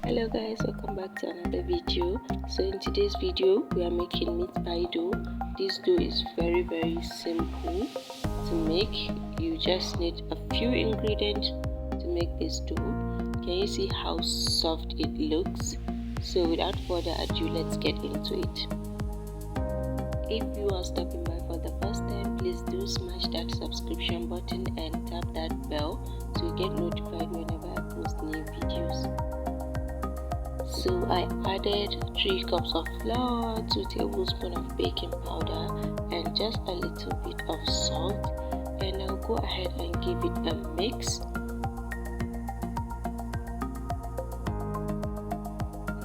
Hello guys, welcome back to another video. So in today's video we are making meat pie dough. This dough is very simple to make. You just need a few ingredients to make this dough. Can you see how soft it looks? So without further ado, let's get into it. If you are stopping by for the first time, please do smash that subscription button and tap that bell so you get notified whenever I post new videos. So I added 3 cups of flour, 2 tablespoons of baking powder and just a little bit of salt, and I'll go ahead and give it a mix.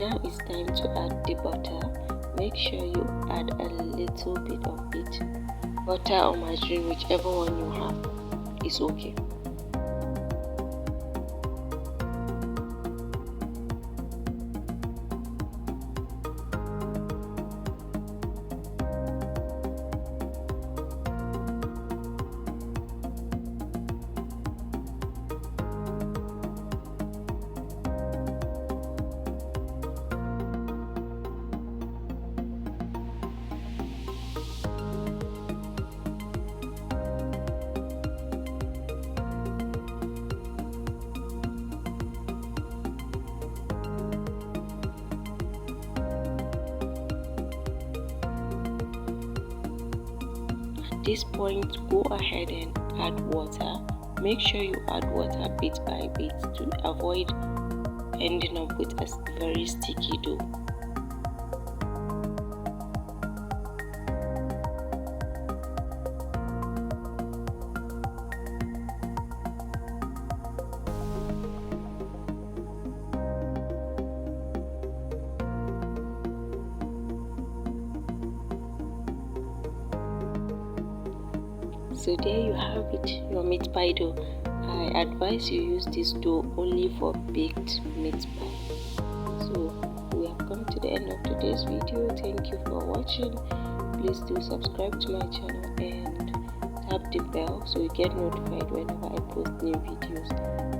Now it's time to add the butter. Make sure you add a little bit of it. Butter or margarine, whichever one you have is okay. At this point, go ahead and add water. Make sure you add water bit by bit to avoid ending up with a very sticky dough. So there you have it, your meat pie dough. I advise you use this dough only for baked meat pie. So we have come to the end of today's video. Thank you for watching. Please do subscribe to my channel and tap the bell so you get notified whenever I post new videos.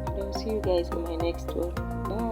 And I'll see you guys in my next one. Bye.